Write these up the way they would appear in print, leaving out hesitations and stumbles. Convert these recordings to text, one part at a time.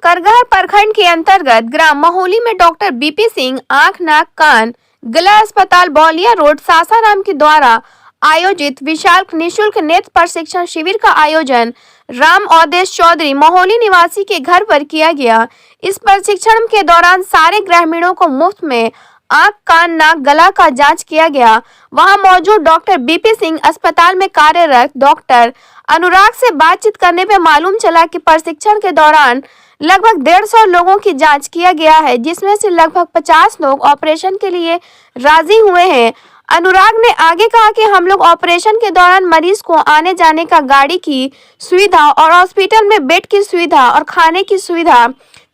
करगहर प्रखंड के अंतर्गत ग्राम महोली में डॉक्टर बीपी सिंह आंख नाक कान गला अस्पताल बौलिया रोड सासाराम के द्वारा आयोजित विशाल निशुल्क नेत्र प्रशिक्षण शिविर का आयोजन राम अवधेश चौधरी महोली निवासी के घर पर किया गया। इस प्रशिक्षण के दौरान सारे ग्रामीणों को मुफ्त में आंख कान नाक गला का जांच किया गया। वहां मौजूद डॉक्टर बीपी सिंह अस्पताल में कार्यरत डॉक्टर अनुराग से बातचीत करने पे मालूम चला कि प्रशिक्षण के दौरान लगभग 150 लोगों की जांच किया गया है, जिसमें से लगभग 50 लोग ऑपरेशन के लिए राजी हुए हैं। अनुराग ने आगे कहा कि हम लोग ऑपरेशन के दौरान मरीज को आने जाने का गाड़ी की सुविधा और हॉस्पिटल में बेड की सुविधा और खाने की सुविधा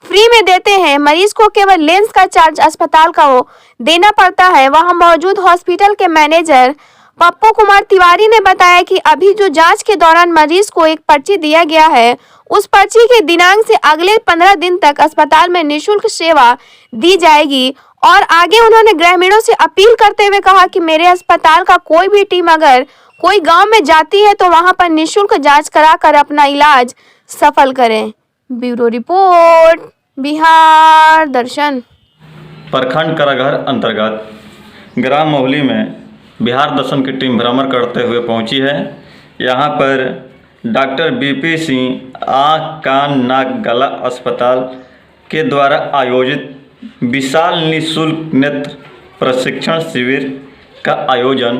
फ्री में देते हैं। मरीज को केवल लेंस का चार्ज अस्पताल का देना पड़ता है। वहां मौजूद हॉस्पिटल के मैनेजर पप्पू कुमार तिवारी ने बताया कि अभी जो जांच के दौरान मरीज को एक पर्ची दिया गया है, उस पर्ची के दिनांक से अगले 15 दिन तक अस्पताल में निःशुल्क सेवा दी जाएगी। और आगे उन्होंने ग्रामीणों से अपील करते हुए कहा कि मेरे अस्पताल का कोई भी टीम अगर कोई गांव में जाती है तो वहां पर निःशुल्क जांच कराकर अपना इलाज सफल करें। ब्यूरो रिपोर्ट, बिहार दर्शन। प्रखंड करगहर अंतर्गत ग्राम महोली में बिहार दर्शन की टीम भ्रमण करते हुए पहुंची है। यहां पर डॉक्टर बीपी सिंह आँख कान नाक गला अस्पताल के द्वारा आयोजित विशाल निःशुल्क नेत्र प्रशिक्षण शिविर का आयोजन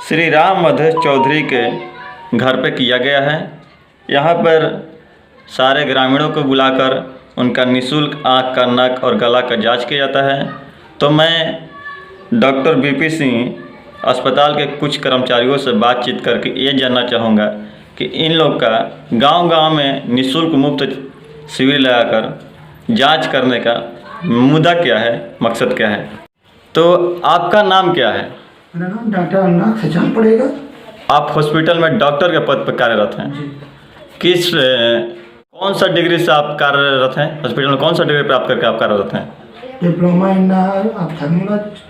श्री राम अवधेश चौधरी के घर पर किया गया है। यहाँ पर सारे ग्रामीणों को बुलाकर उनका निःशुल्क आँख का नाक और गला का जांच किया जाता है। तो मैं डॉक्टर बीपी सिंह अस्पताल के कुछ कर्मचारियों से बातचीत करके ये जानना चाहूँगा कि इन लोग का गांव-गांव में निःशुल्क मुफ्त शिविर लगाकर जांच करने का मुद्दा क्या है, मकसद क्या है। तो आपका नाम क्या है? मेरा नाम डॉक्टर अनुराग से पड़ेगा। आप हॉस्पिटल में डॉक्टर के पद पर कार्यरत हैं। कौन सा डिग्री से आप कार्यरत हैं? हॉस्पिटल में कौन सा डिग्री प्राप्त करके आप कार्यरत हैं? Diploma in ophthalmology.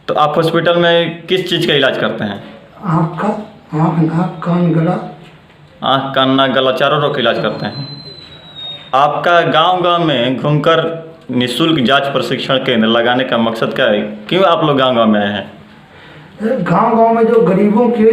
तो आप हॉस्पिटल में किस चीज़ का इलाज करते हैं? आँख नाक कान गला। आँख कान नाक गला चारों रोग का इलाज करते हैं। आपका गांव-गांव में घूमकर निःशुल्क जांच प्रशिक्षण केंद्र लगाने का मकसद क्या है? क्यों आप लोग गांव-गांव में आए हैं? गांव-गांव में जो गरीबों के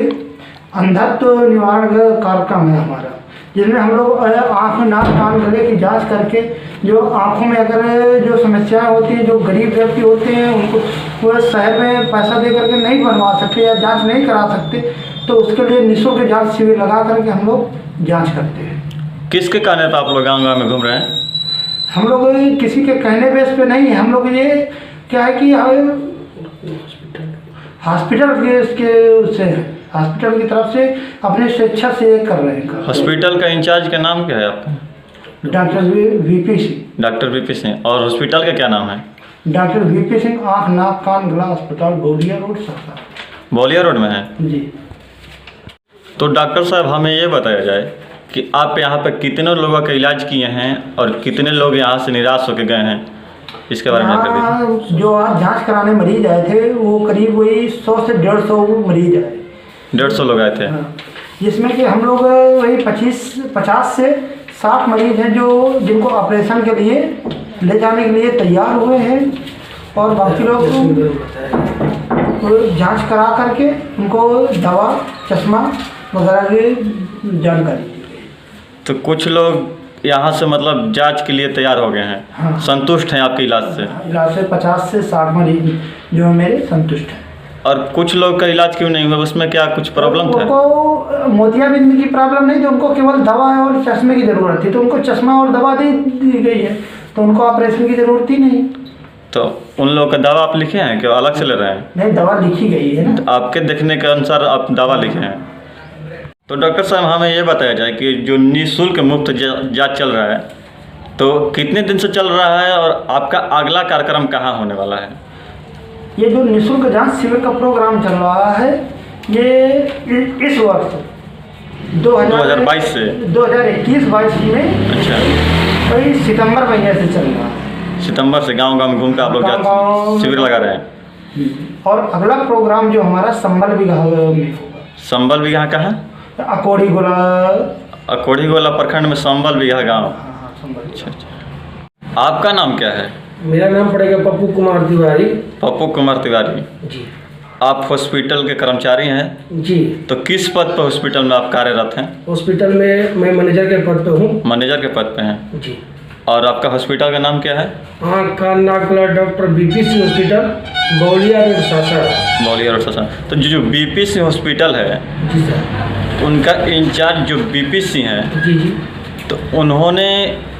अंधत्व निवारण का कार्यक्रम है हमारा, जिसमें हम लोग आँख नाक कान गले की जांच करके जो आँखों में अगर जो समस्याएं होती हैं, जो गरीब व्यक्ति होते हैं उनको वो शहर में पैसा दे करके नहीं बनवा सकते या जांच नहीं करा सकते, तो उसके लिए निःशुल्क जांच शिविर लगा करके हम लोग जांच करते हैं। किसके कहने पर आप लोग गाँव-गाँव में घूम रहे हैं? हम लोग किसी के कहने बेस पे नहीं, हम लोग ये क्या है कि हॉस्पिटल की तरफ से अपने स्वेच्छा से कर रहे हैं। हॉस्पिटल का इंचार्ज का नाम क्या है आपका? Doctor VP Singh. Doctor VP Singh. और हॉस्पिटल का क्या नाम है? डॉक्टर वीपी सिंह आँख नाक कान गला अस्पताल बौलिया रोड सासाराम। बौलिया रोड में है जी। तो डॉक्टर साहब हमें ये बताया जाए कि आप यहाँ पर कितने लोगों का इलाज किए हैं और कितने लोग यहाँ से निराश होकर गए हैं, इसके बारे में कर दीजिए। जो आज जांच कराने मरीज आए थे वो करीब वही 100 से 150 मरीज आए। 150 लोग आए थे। जिसमें कि हम लोग वही 50 से 60 मरीज हैं जो जिनको ऑपरेशन के लिए ले जाने के लिए तैयार हुए हैं, और बाकी लोग जांच करा करके उनको दवा चश्मा वगैरह की जानकारी दी गई। तो कुछ लोग यहाँ से मतलब जांच के लिए तैयार हो गए हैं। हाँ। संतुष्ट हैं आपके इलाज से? इलाज से 50 से 60 मरीज जो मेरे संतुष्ट हैं। और कुछ लोग का इलाज क्यों नहीं हुआ, उसमें क्या कुछ प्रॉब्लम था? उनको मोतियाबिंद की प्रॉब्लम नहीं थी, उनको केवल दवा और चश्मे की ज़रूरत थी, तो उनको चश्मा और दवा दी गई है, तो उनको ऑपरेशन की ज़रूरत ही नहीं। तो उन लोगों का दवा आप लिखे हैं कि अलग से ले रहे हैं? नहीं, दवा लिखी गई है ना। तो आपके देखने के अनुसार आप दवा लिखे हैं। तो डॉक्टर साहब हमें ये बताया जाए कि जो निःशुल्क मुफ्त जांच चल रहा है तो कितने दिन से चल रहा है और आपका अगला कार्यक्रम कहाँ होने वाला है? ये जो निःशुल्क जांच शिविर का प्रोग्राम चल रहा है ये इस वर्ष 2022 से 2021-22 में। अच्छा। वही सितंबर महीने से चल रहा है। सितंबर से गांव-गांव में घूम कर आप लोग जांच शिविर लगा रहे हैं। और अगला प्रोग्राम जो हमारा संबल बिगहा में होगा। संबल बिगहा कहाँ? अकोड़ी गोला प्रखंड में संबल बिगहा गाँव। संभल। अच्छा अच्छा। आपका नाम क्या है? मेरा नाम पड़ेगा पप्पू कुमार तिवारी। पप्पू कुमार तिवारी। जी आप हॉस्पिटल के कर्मचारी हैं? जी। तो किस पद पर हॉस्पिटल में आप कार्यरत हैं? हॉस्पिटल में मैं मैनेजर के पद पे हूँ। मैनेजर के पद पे हैं। जी। और आपका हॉस्पिटल का नाम क्या है? आँख कान नाक गला doctor BPC hospital, Baulia road, Sasaram. Baulia road Sasaram. तो जो बीपीसी हॉस्पिटल है, जी सर। उनका इंचार्ज जो बीपीसी हैं, जी जी। तो उन्होंने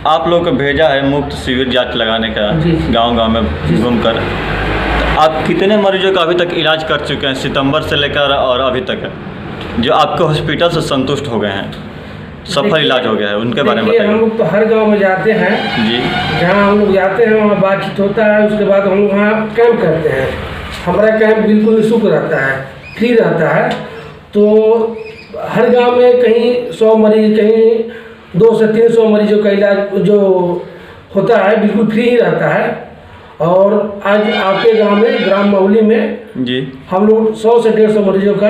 आप लोग को भेजा है मुफ्त शिविर जांच लगाने का, जी। गांव-गांव में घूमकर। तो आप कितने मरीजों का अभी तक इलाज कर चुके हैं सितंबर से लेकर और अभी तक, जो आपके हॉस्पिटल से संतुष्ट हो गए हैं, सफल इलाज हो गया है, उनके बारे में देखिए, हम बताइए। लोग तो हर गांव में जाते हैं जी जहां हम लोग जाते हैं वहाँ बातचीत होता है। उसके बाद हम लोग वहाँ कैंप करते हैं। हमारा कैंप बिल्कुल निःशुल्क रहता है, फ्री रहता है। तो हर गांव में कहीं 100 मरीज, कहीं 200 से 300 मरीजों का इलाज जो होता है बिल्कुल फ्री ही रहता है। और आज आपके गांव में ग्राम महुली में जी। हम लोग 100 से 150 मरीजों का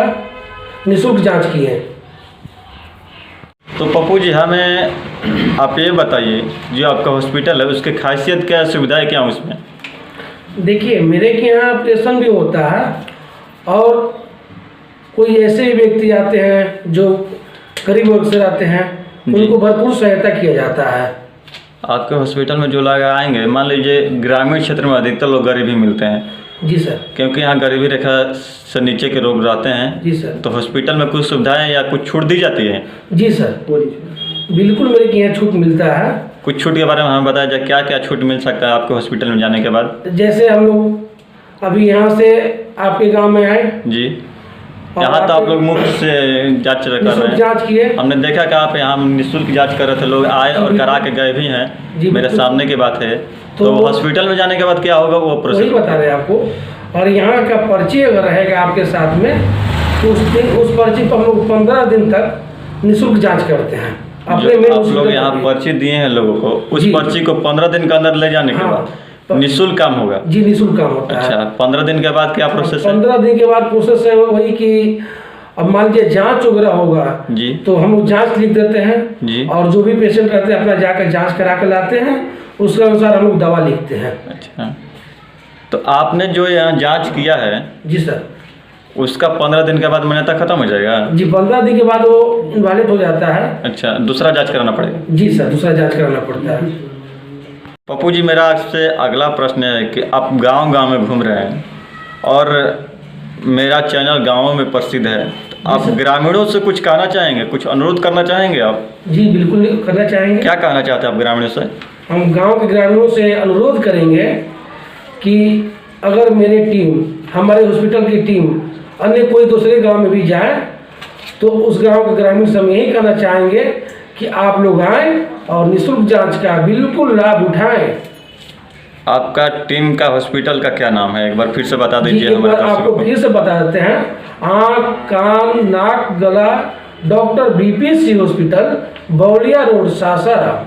निःशुल्क जांच किए हैं। तो पप्पू जी, हमें आप ये बताइए, जो आपका हॉस्पिटल है उसकी खासियत क्या है, सुविधाएं क्या हैं उसमें? देखिए, मेरे के यहाँ ऑपरेशन भी होता है और कोई ऐसे भी व्यक्ति आते हैं जो गरीब वर्ग से रहते हैं, उनको भरपूर सहायता किया जाता है। आपके हॉस्पिटल में जो लोग आएंगे, मान लीजिए ग्रामीण क्षेत्र में अधिकतर लोग गरीब ही मिलते हैं, जी सर। क्योंकि यहाँ गरीबी रेखा से नीचे के लोग रहते हैं। जी सर। तो हॉस्पिटल में कुछ सुविधाएं या कुछ छूट दी जाती है? जी सर, बिल्कुल मेरे के यहाँ छूट मिलता है। कुछ छूट के बारे में हमें बताया जाए, क्या क्या छूट मिल सकता है आपके हॉस्पिटल में जाने के बाद? जैसे हम लोग अभी यहाँ से आपके गांव में आए जी। और यहाँ तो आप लोग मुफ्त से जांच कर रहे निःशुल्क हैं। जांच किए। हमने देखा कि आप यहाँ निःशुल्क जांच कर रहे थे, लोग आए और करा के गए भी हैं, जी, मेरे बिल्कुल। सामने की बात है। तो तो हॉस्पिटल में जाने के बाद क्या होगा वो वही प्रोसेस? बता रहे हैं आपको। और यहाँ का पर्ची अगर रहेगा आपके साथ में तो उस पर्ची पर हम लोग 15 दिन तक निःशुल्क जांच करते हैं। अपने जो मेन आप लोग हॉस्पिटल यहाँ में। पर्ची दिए हैं लोगों को, उस जी। पर्ची को 15 दिन के अंदर ले जाने के हाँ, बाद निःशुल्क काम होगा? जी, निःशुल्क काम होता है। अच्छा, 15 दिन के बाद क्या प्रोसेस है? 15 दिन के बाद प्रोसेस है वही कि अब मान लीजिए जांच वगैरह होगा जी तो हम लोग जांच लिख देते हैं। जी। और जो भी पेशेंट रहते हैं अपना जाकर जांच करा कर लाते हैं, उसके अनुसार हम लोग दवा लिखते हैं। अच्छा, तो आपने जो यहाँ जांच किया है जी सर। उसका 15 दिन के बाद मान्यता खत्म हो जाएगा? जी, 15 दिन के बाद वो इनवैलिड हो जाता है। अच्छा, दूसरा जांच कराना पड़ेगा? जी सर, दूसरा जांच कराना पड़ता है। पप्पू जी, मेरा आपसे अगला प्रश्न है कि आप गांव-गांव में घूम रहे हैं और मेरा चैनल गाँवों में प्रसिद्ध है, तो आप ग्रामीणों से कुछ कहना चाहेंगे, कुछ अनुरोध करना चाहेंगे आप? जी बिल्कुल करना चाहेंगे। क्या कहना चाहते हैं आप ग्रामीणों से? हम गांव के ग्रामीणों से अनुरोध करेंगे कि अगर मेरी टीम, हमारे हॉस्पिटल की टीम अन्य कोई दूसरे गांव में भी जाए तो उस गांव के ग्रामीण से हम यही कहना चाहेंगे कि आप लोग आएँ और निःशुल्क जांच का बिल्कुल लाभ उठाएं। आपका टीम का हॉस्पिटल का क्या नाम है, एक बार फिर से बता जी, दीजिए एक हमारे बार आपको दर्शकों को। फिर से बता देते हैं। आँख कान नाक गला doctor BPC hospital, Baulia road, Sasaram.